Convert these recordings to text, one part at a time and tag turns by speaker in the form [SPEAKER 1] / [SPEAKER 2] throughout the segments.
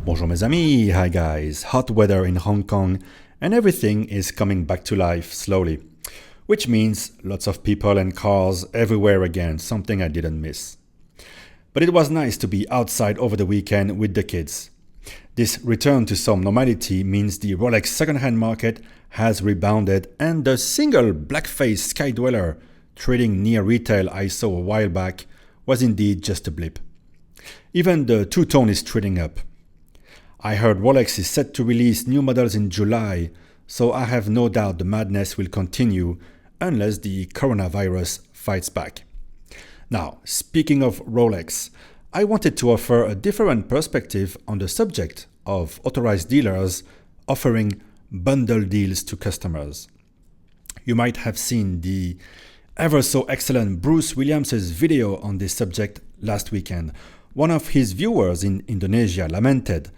[SPEAKER 1] Bonjour mes amis, hi guys, hot weather in Hong Kong and everything is coming back to life slowly, which means lots of people and cars everywhere again, something I didn't miss. But it was nice to be outside over the weekend with the kids. This return to some normality means the Rolex second-hand market has rebounded and the single black-faced sky dweller trading near retail I saw a while back was indeed just a blip. Even the two-tone is trading up. I heard Rolex is set to release new models in July, so I have no doubt the madness will continue unless the coronavirus fights back. Now, speaking of Rolex, I wanted to offer a different perspective on the subject of authorized dealers offering bundle deals to customers. You might have seen the ever so excellent Bruce Williams's video on this subject last weekend. One of his viewers in Indonesia lamented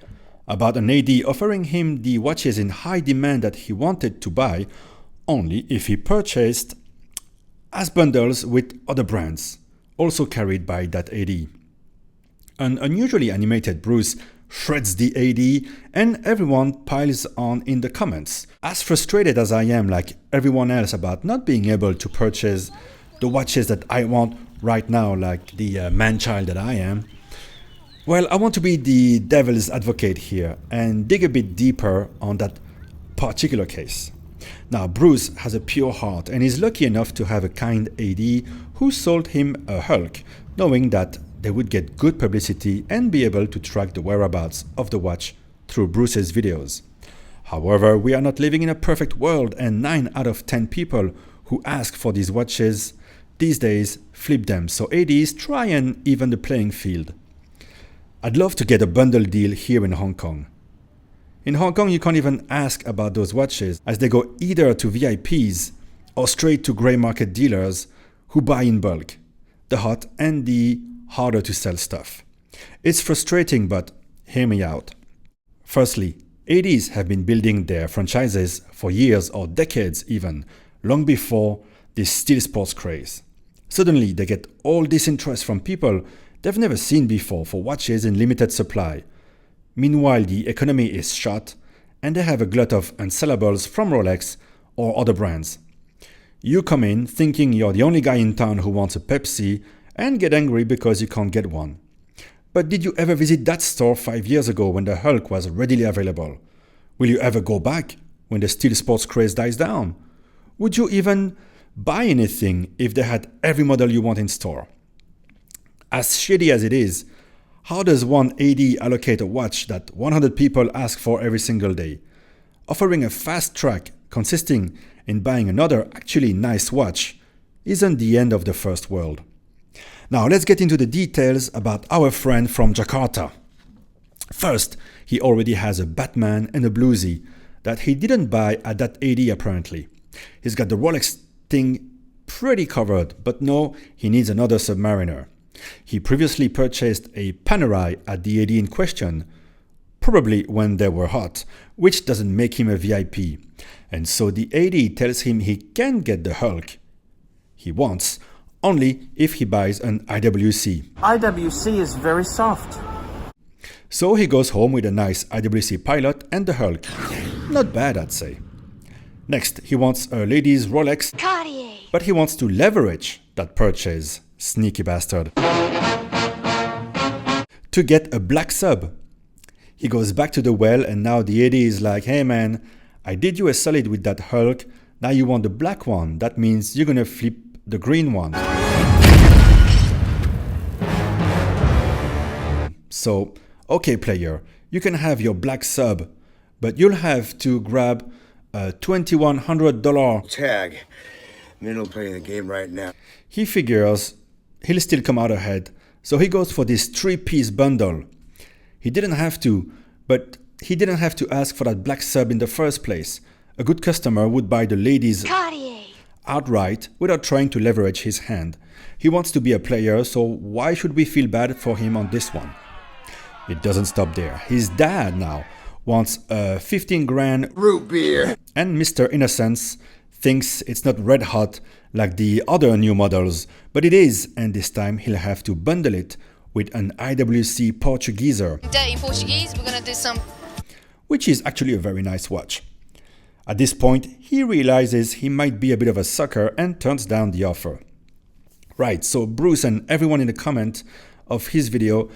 [SPEAKER 1] about an AD offering him the watches in high demand that he wanted to buy only if he purchased as bundles with other brands, also carried by that AD. An unusually animated Bruce shreds the AD and everyone piles on in the comments. As frustrated as I am, like everyone else, about not being able to purchase the watches that I want right now, like the man-child that I am, well, I want to be the devil's advocate here and dig a bit deeper on that particular case. Now, Bruce has a pure heart and is lucky enough to have a kind AD who sold him a Hulk, knowing that they would get good publicity and be able to track the whereabouts of the watch through Bruce's videos. However, we are not living in a perfect world, and 9 out of 10 people who ask for these watches these days flip them, so ADs try and even the playing field. I'd love to get a bundle deal here in Hong Kong. In Hong Kong, you can't even ask about those watches as they go either to VIPs or straight to grey market dealers who buy in bulk, the hot and the harder to sell stuff. It's frustrating, but hear me out. Firstly, ADs have been building their franchises for years or decades even, long before this steel sports craze. Suddenly, they get all this interest from people they've never seen before for watches in limited supply. Meanwhile, the economy is shot and they have a glut of unsellables from Rolex or other brands. You come in thinking you're the only guy in town who wants a Pepsi and get angry because you can't get one. But did you ever visit that store 5 years ago when the Hulk was readily available? Will you ever go back when the steel sports craze dies down? Would you even buy anything if they had every model you want in store? As shady as it is, how does one AD allocate a watch that 100 people ask for every single day? Offering a fast track consisting in buying another actually nice watch isn't the end of the first world. Now let's get into the details about our friend from Jakarta. First, he already has a Batman and a Bluesy that he didn't buy at that AD apparently. He's got the Rolex thing pretty covered, but no, he needs another Submariner. He previously purchased a Panerai at the AD in question, probably when they were hot, which doesn't make him a VIP. And so the AD tells him he can get the Hulk he wants, only if he buys an IWC.
[SPEAKER 2] IWC is very soft.
[SPEAKER 1] So he goes home with a nice IWC Pilot and the Hulk. Not bad, I'd say. Next, he wants a lady's Rolex,
[SPEAKER 3] Cartier.
[SPEAKER 1] but he wants to leverage that purchase, sneaky bastard, to get a black sub. He goes back to the well and now the AD is like, hey man, I did you a solid with that Hulk, now you want the black one, that means you're gonna flip the green one. So, okay player, you can have your black sub, but you'll have to grab a $2,100
[SPEAKER 4] tag. Minnow playing the game right now.
[SPEAKER 1] He figures he'll still come out ahead, so he goes for this 3-piece bundle. He didn't have to, but he didn't have to ask for that black sub in the first place. A good customer would buy the ladies
[SPEAKER 3] Cartier.
[SPEAKER 1] outright without trying to leverage his hand. He wants to be a player, so why should we feel bad for him on this one? It doesn't stop there. His dad now wants a 15 grand
[SPEAKER 4] Root beer.
[SPEAKER 1] and Mr. Innocence thinks it's not red hot like the other new models, but it is, and this time he'll have to bundle it with an IWC Portugueser,
[SPEAKER 3] Today in Portuguese, we're gonna do some.
[SPEAKER 1] which is actually a very nice watch. At this point, he realizes he might be a bit of a sucker and turns down the offer. Right, so Bruce and everyone in the comment of his video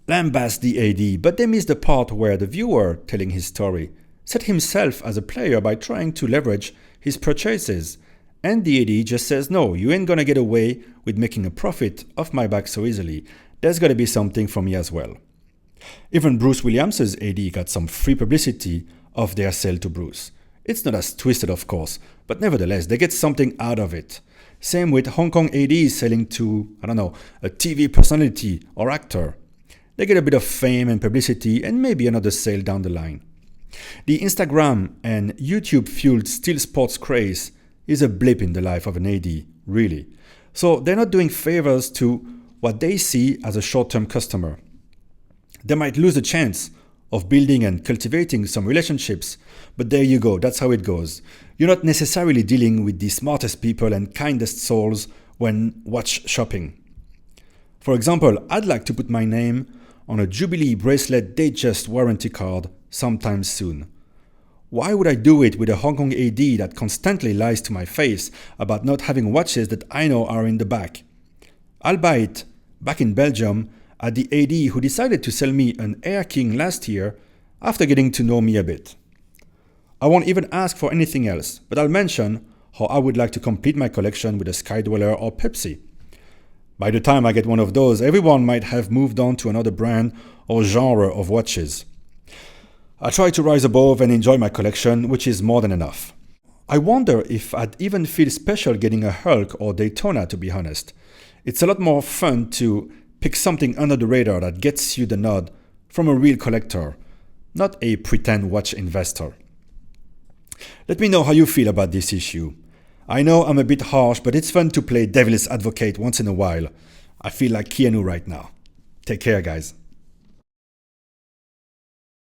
[SPEAKER 1] lambast the AD, but they miss the part where the viewer telling his story set himself as a player by trying to leverage his purchases. And the AD just says, no, you ain't gonna get away with making a profit off my back so easily. There's gotta be something for me as well. Even Bruce Williams's AD got some free publicity of their sale to Bruce. It's not as twisted, of course, but nevertheless, they get something out of it. Same with Hong Kong AD selling to, I don't know, a TV personality or actor. They get a bit of fame and publicity and maybe another sale down the line. The Instagram and YouTube-fueled still sports craze is a blip in the life of an AD, really. So they're not doing favors to what they see as a short-term customer. They might lose the chance of building and cultivating some relationships, but there you go, that's how it goes. You're not necessarily dealing with the smartest people and kindest souls when watch shopping. For example, I'd like to put my name on a Jubilee bracelet Datejust warranty card sometime soon. Why would I do it with a Hong Kong AD that constantly lies to my face about not having watches that I know are in the back? I'll buy it back in Belgium at the AD who decided to sell me an Air King last year after getting to know me a bit. I won't even ask for anything else, but I'll mention how I would like to complete my collection with a Skydweller or Pepsi. By the time I get one of those, everyone might have moved on to another brand or genre of watches. I try to rise above and enjoy my collection, which is more than enough. I wonder if I'd even feel special getting a Hulk or Daytona, to be honest. It's a lot more fun to pick something under the radar that gets you the nod from a real collector, not a pretend watch investor. Let me know how you feel about this issue. I know I'm a bit harsh, but it's fun to play devil's advocate once in a while. I feel like Keanu right now. Take care, guys.